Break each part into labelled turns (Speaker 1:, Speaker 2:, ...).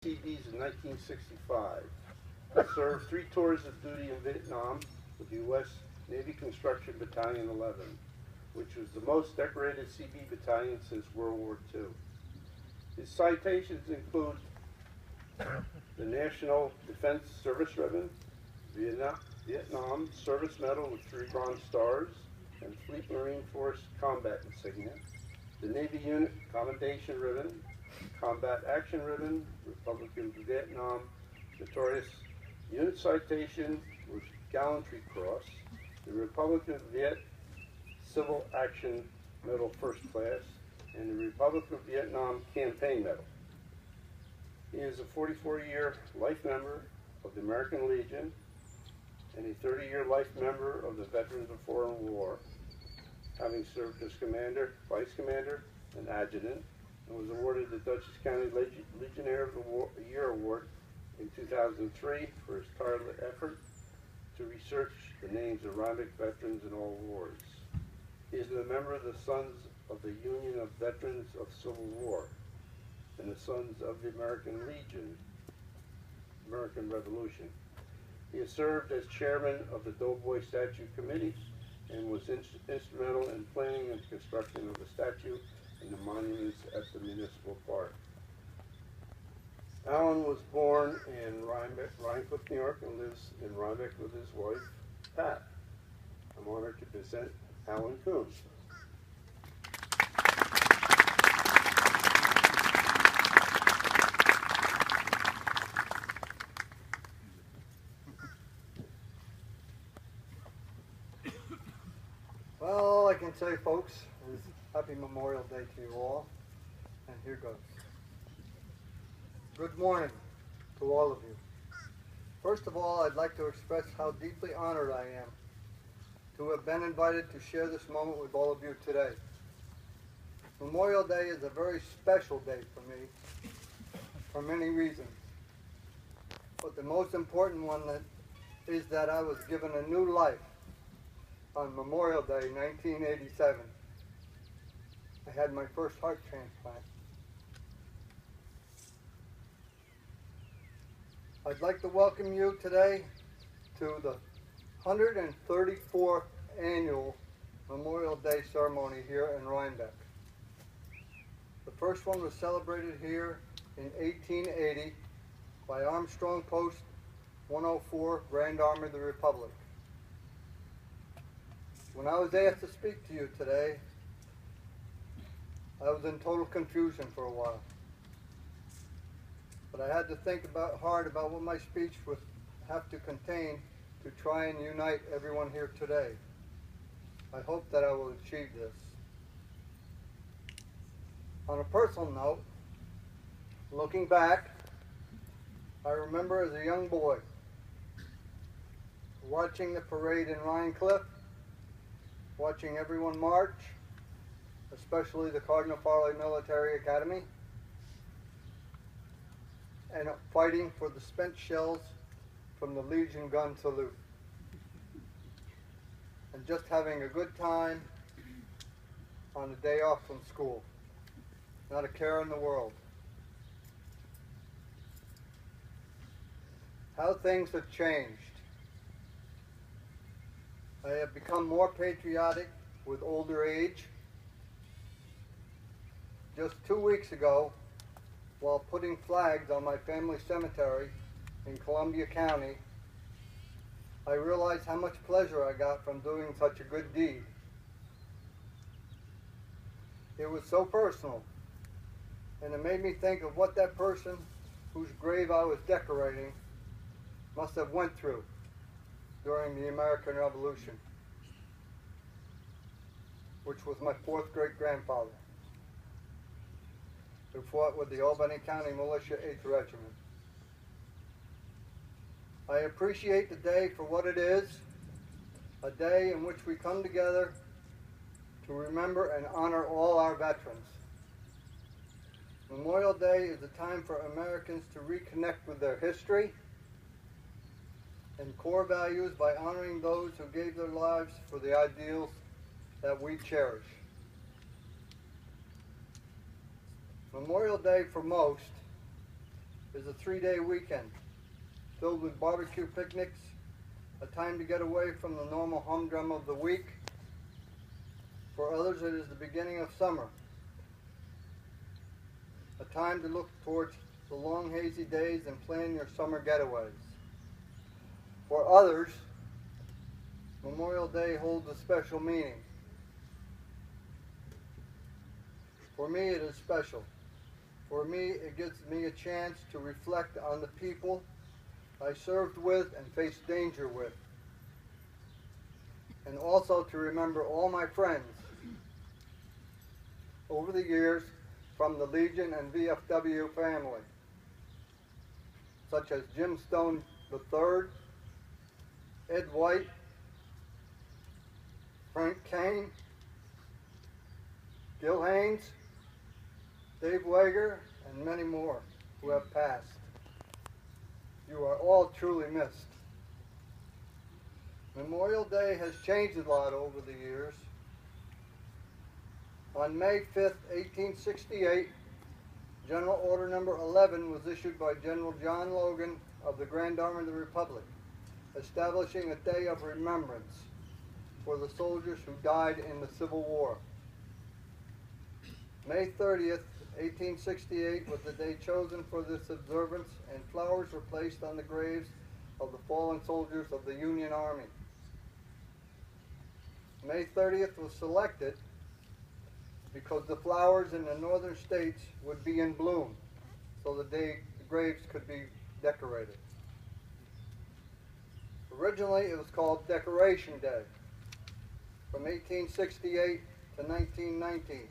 Speaker 1: CBs in 1965. Served 3 tours of duty in Vietnam with the U.S. Navy Construction Battalion 11, which was the most decorated CB battalion since World War II. His citations include the National Defense Service Ribbon, Vietnam Service Medal with 3 Bronze Stars, and Fleet Marine Force Combat Insignia, the Navy Unit Commendation Ribbon, Combat Action Ribbon, Republic of Vietnam Notorious Unit Citation with Gallantry Cross, the Republic of Viet Civil Action Medal First Class, and the Republic of Vietnam Campaign Medal. He is a 44-year life member of the American Legion and a 30-year life member of the Veterans of Foreign War, having served as Commander, Vice Commander, and Adjutant, and was awarded the Dutchess County Legionnaire of the Year Award in 2003 for his tireless effort to research the names of Rhinebeck veterans in all wars. He is a member of the Sons of the Union of Veterans of Civil War and the Sons of the American Legion, American Revolution. He has served as chairman of the Doughboy Statue Committee and was instrumental in planning and construction of the statue and the monuments at the municipal park. Alan was born in Rhinebeck, New York, and lives in Rhinebeck with his wife, Pat. I'm honored to present Alan Coon.
Speaker 2: Well, all I can say, folks, is Happy Memorial Day to you all, and here goes. Good morning to all of you. First of all, I'd like to express how deeply honored I am to have been invited to share this moment with all of you today. Memorial Day is a very special day for me, for many reasons. But the most important one is that I was given a new life on Memorial Day, 1987. I had my first heart transplant. I'd like to welcome you today to the 134th annual Memorial Day ceremony here in Rhinebeck. The first one was celebrated here in 1880 by Armstrong Post 104, Grand Army of the Republic. When I was asked to speak to you today, I was in total confusion for a while. But I had to think hard about what my speech would have to contain to try and unite everyone here today. I hope that I will achieve this. On a personal note, looking back, I remember as a young boy watching the parade in Rhinecliff, watching everyone march, especially the Cardinal Farley Military Academy, and fighting for the spent shells from the Legion gun salute. And just having a good time on a day off from school. Not a care in the world. How things have changed. I have become more patriotic with older age. Just 2 weeks ago, while putting flags on my family cemetery in Columbia County, I realized how much pleasure I got from doing such a good deed. It was so personal, and it made me think of what that person whose grave I was decorating must have went through during the American Revolution, which was my 4th great-grandfather, who fought with the Albany County Militia 8th Regiment. I appreciate the day for what it is, a day in which we come together to remember and honor all our veterans. Memorial Day is a time for Americans to reconnect with their history and core values by honoring those who gave their lives for the ideals that we cherish. Memorial Day for most is a 3-day weekend filled with barbecue picnics, a time to get away from the normal humdrum of the week. For others, it is the beginning of summer, a time to look towards the long hazy days and plan your summer getaways. For others, Memorial Day holds a special meaning. For me, it is special. For me, it gives me a chance to reflect on the people I served with and faced danger with, and also to remember all my friends over the years from the Legion and VFW family, such as Jim Stone III, Ed White, Frank Kane, Gil Haynes, Dave Wager, and many more who have passed. You are all truly missed. Memorial Day has changed a lot over the years. On May 5th, 1868, General Order Number 11 was issued by General John Logan of the Grand Army of the Republic, establishing a day of remembrance for the soldiers who died in the Civil War. May 30th, 1868 was the day chosen for this observance, and flowers were placed on the graves of the fallen soldiers of the Union Army. May 30th was selected because the flowers in the northern states would be in bloom, so the graves could be decorated. Originally, it was called Decoration Day from 1868 to 1919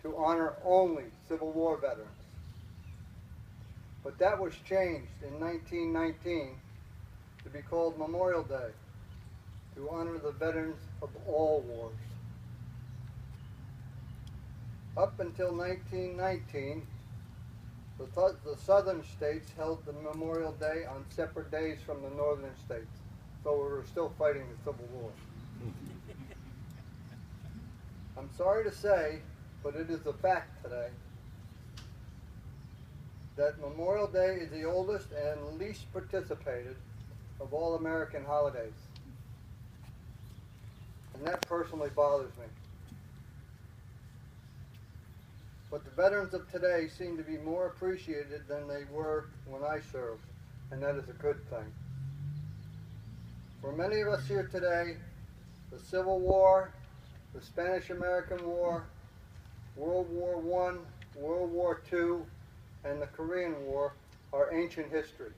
Speaker 2: to honor only Civil War veterans. But that was changed in 1919 to be called Memorial Day to honor the veterans of all wars. Up until 1919, the southern states held the Memorial Day on separate days from the northern states, so we were still fighting the Civil War. I'm sorry to say, but it is a fact today, that Memorial Day is the oldest and least participated of all American holidays. And that personally bothers me. But the veterans of today seem to be more appreciated than they were when I served, and that is a good thing. For many of us here today, the Civil War, the Spanish-American War, World War I, World War II, and the Korean War are ancient history.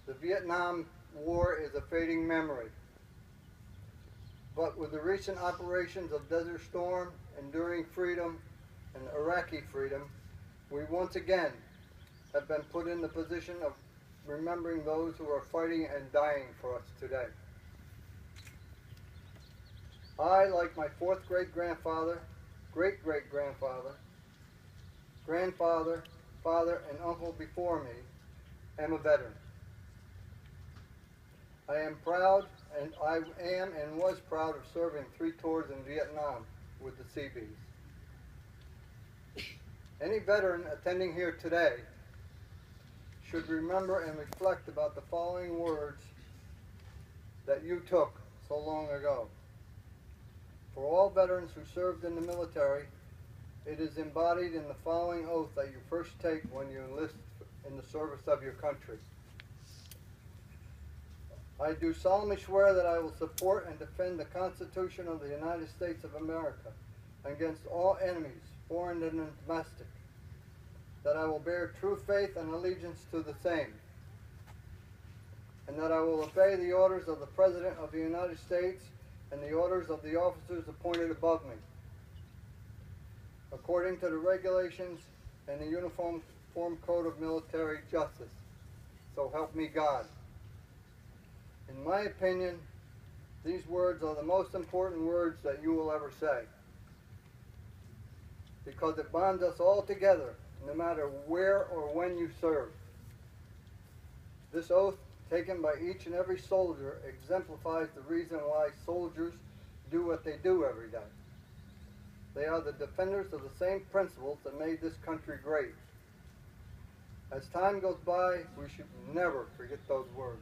Speaker 2: The Vietnam War is a fading memory. But with the recent operations of Desert Storm, Enduring Freedom, and Iraqi Freedom, we once again have been put in the position of remembering those who are fighting and dying for us today. I, like my fourth great-grandfather, great-great-grandfather, grandfather, father, and uncle before me, am a veteran. I am proud, and I am and was proud of serving 3 tours in Vietnam with the Seabees. Any veteran attending here today should remember and reflect about the following words that you took so long ago. For all veterans who served in the military, it is embodied in the following oath that you first take when you enlist in the service of your country. I do solemnly swear that I will support and defend the Constitution of the United States of America against all enemies, foreign and domestic, that I will bear true faith and allegiance to the same, and that I will obey the orders of the President of the United States and the orders of the officers appointed above me, according to the regulations and the Uniform Code of Military Justice. So help me God. In my opinion, these words are the most important words that you will ever say, because it bonds us all together, no matter where or when you serve. This oath, taken by each and every soldier, exemplifies the reason why soldiers do what they do every day. They are the defenders of the same principles that made this country great. As time goes by, we should never forget those words.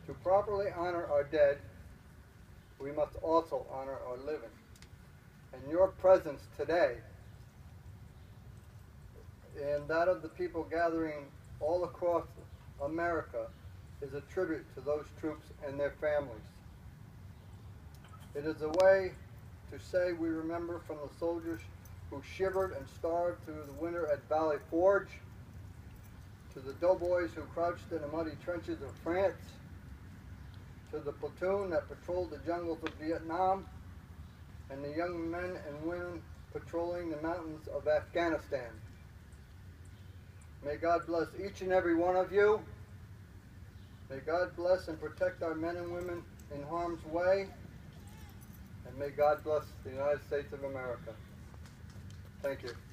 Speaker 2: To properly honor our dead, we must also honor our living. And your presence today, and that of the people gathering all across America, is a tribute to those troops and their families. It is a way to say we remember from the soldiers who shivered and starved through the winter at Valley Forge, to the doughboys who crouched in the muddy trenches of France, to the platoon that patrolled the jungles of Vietnam, and the young men and women patrolling the mountains of Afghanistan. May God bless each and every one of you. May God bless and protect our men and women in harm's way. And may God bless the United States of America. Thank you.